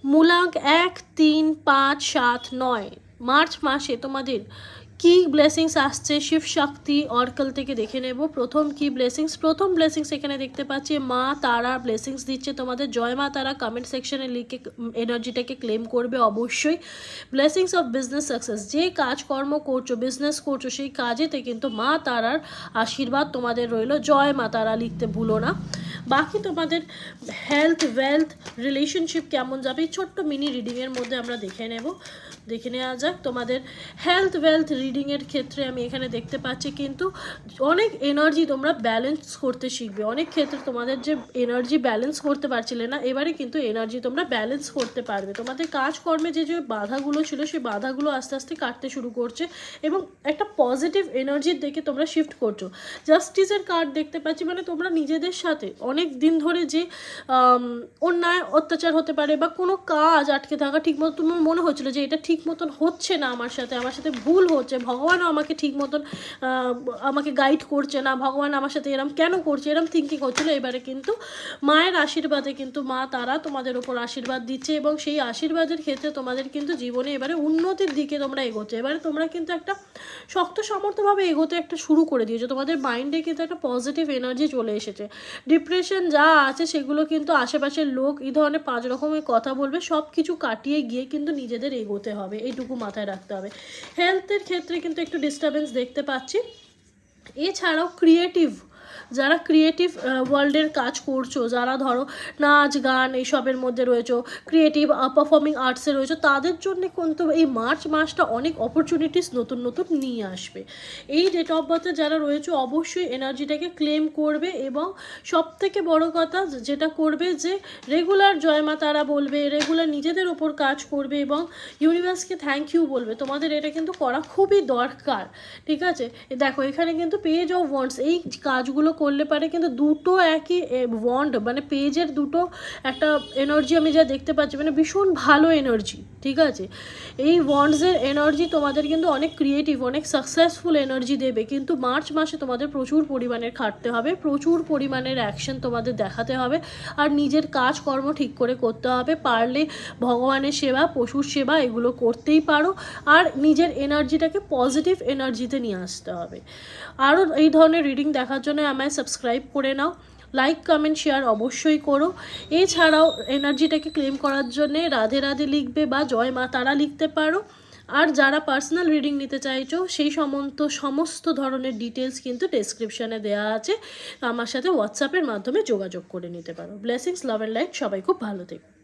মূলাঙ্ক 1, 3, 5, 7, 9 March মাসে তোমাদের কি ব্লেসিংস আসছে শিব শক্তি অর্কল থেকে দেখে নেব। প্রথম কি ব্লেসিংস, প্রথম ব্লেসিংস এখানে দেখতে পাচ্ছি মা তারা ব্লেসিংস দিচ্ছে তোমাদের। জয় মা তারা কমেন্ট সেকশনে লিখে এনার্জিটাকে ক্লেম করবে অবশ্যই। ব্লেসিংস অফ বিজনেস সাকসেস, যে কাজকর্ম করছো বিজনেস করছো সেই কাজেতে কিন্তু মা তারার আশীর্বাদ তোমাদের রইল। জয় মা তারা লিখতে ভুলো না। বাকি তোমাদের হেলথ ওয়েলথ রিলেশনশিপ কেমন যাবে এই ছোট্ট মিনি রিডিংয়ের মধ্যে আমরা দেখে নেওয়া যাক। তোমাদের হেলথ ওয়েলথ রিডিংয়ের ক্ষেত্রে আমি এখানে দেখতে পাচ্ছি কিন্তু অনেক এনার্জি তোমরা ব্যালেন্স করতে শিখবে। অনেক ক্ষেত্রে তোমাদের যে এনার্জি ব্যালেন্স করতে পারছিলে না, এবারে কিন্তু এনার্জি তোমরা ব্যালেন্স করতে পারবে। তোমাদের কাজকর্মে যে বাধাগুলো ছিল সেই বাধাগুলো আস্তে আস্তে কাটতে শুরু করছে এবং একটা পজিটিভ এনার্জির দিকে তোমরা শিফট করছো। জাস্টিসের কার্ড দেখতে পাচ্ছি, মানে তোমরা নিজেদের সাথে অনেক দিন ধরে যে অন্যায় অত্যাচার হতে পারে বা কোনো কাজ আটকে থাকা, ঠিকমতো তোমার মনে হচ্ছিলো যে এটা ঠিক মতন হচ্ছে না, আমার সাথে ভুল হচ্ছে, ভগবানও আমাকে ঠিক মতন আমাকে গাইড করছে না, ভগবান আমার সাথে এরম কেন করছে, এরম থিঙ্কিং হচ্ছিলো। এবারে কিন্তু মায়ের আশীর্বাদে কিন্তু মা তারা তোমাদের ওপর আশীর্বাদ দিচ্ছে এবং সেই আশীর্বাদের ক্ষেত্রে তোমাদের কিন্তু জীবনে এবারে উন্নতির দিকে তোমরা এগোচ্ছে। এবারে তোমরা কিন্তু একটা শক্ত সামর্থ্যভাবে এগোতে একটা শুরু করে দিয়েছো। তোমাদের মাইন্ডে কিন্তু একটা পজিটিভ এনার্জি চলে এসেছে। ডিপ্রেশন যা আছে সেগুলো কিন্তু আশেপাশের লোক এই ধরনের 5 রকমের কথা বলবে, সব কিছু কাটিয়ে গিয়ে কিন্তু নিজেদের এগোতে হবে, এইটুকু মাথায় রাখতে হবে। হেলথের ক্ষেত্রে কিন্তু একটু ডিস্টারবেন্স দেখতে পাচ্ছি। এছাড়াও যারা ক্রিয়েটিভ ওয়ার্ল্ডের কাজ করছো, যারা ধরো নাচ গান এইসবের মধ্যে রয়েছো, ক্রিয়েটিভ পারফর্মিং আর্টসে রয়েছো, তাদের জন্য কিন্তু এই মার্চ মাসটা অনেক অপরচুনিটিস নতুন নতুন নিয়ে আসবে। এই ডেট অফ বার্থে যারা রয়েছে অবশ্যই এনার্জিটাকে ক্লেম করবে এবং সবথেকে বড় কথা যেটা করবে যে রেগুলার জয় মা তারা বলবে, রেগুলার নিজেদের ওপর কাজ করবে এবং ইউনিভার্সকে থ্যাংক ইউ বলবে। তোমাদের এটা কিন্তু করা খুবই দরকার, ঠিক আছে? দেখো এখানে কিন্তু পেজ অফ ওয়ান্ডস, এই কাজগুলো করলে পারে কিন্তু দুটো একই ওয়ান্ড, মানে পেজের দুটো একটা এনার্জি আমি যা দেখতে পাচ্ছি, মানে ভীষণ ভালো এনার্জি, ঠিক আছে? এই ওয়ান্ডসের এনার্জি তোমাদের কিন্তু অনেক ক্রিয়েটিভ অনেক সাকসেসফুল এনার্জি দেবে। কিন্তু মার্চ মাসে তোমাদের প্রচুর পরিমাণে খাটতে হবে, প্রচুর পরিমাণের অ্যাকশন তোমাদের দেখাতে হবে আর নিজের কাজকর্ম ঠিক করে করতে হবে। পারলে ভগবানের সেবা পশুর সেবা এগুলো করতেই পারো আর নিজের এনার্জিটাকে পজিটিভ এনার্জিতে নিয়ে আসতে হবে। আরও এই ধরনের রিডিং দেখার জন্য আমায় সাবস্ক্রাইব করে নাও, লাইক কমেন্ট শেয়ার অবশ্যই করো। এছাড়াও এনার্জিটাকে ক্লেম করার জন্যে রাধে রাধে লিখবে বা জয় মা তারা লিখতে পারো। আর যারা পার্সোনাল রিডিং নিতে চাইছো সেই সমস্ত ধরনের ডিটেলস কিন্তু ডেসক্রিপশানে দেওয়া আছে, আমার সাথে হোয়াটসঅ্যাপের মাধ্যমে যোগাযোগ করে নিতে পারো। ব্লেসিংস, লাভ অ্যান্ড লাইট, সবাই খুব ভালো থেকো।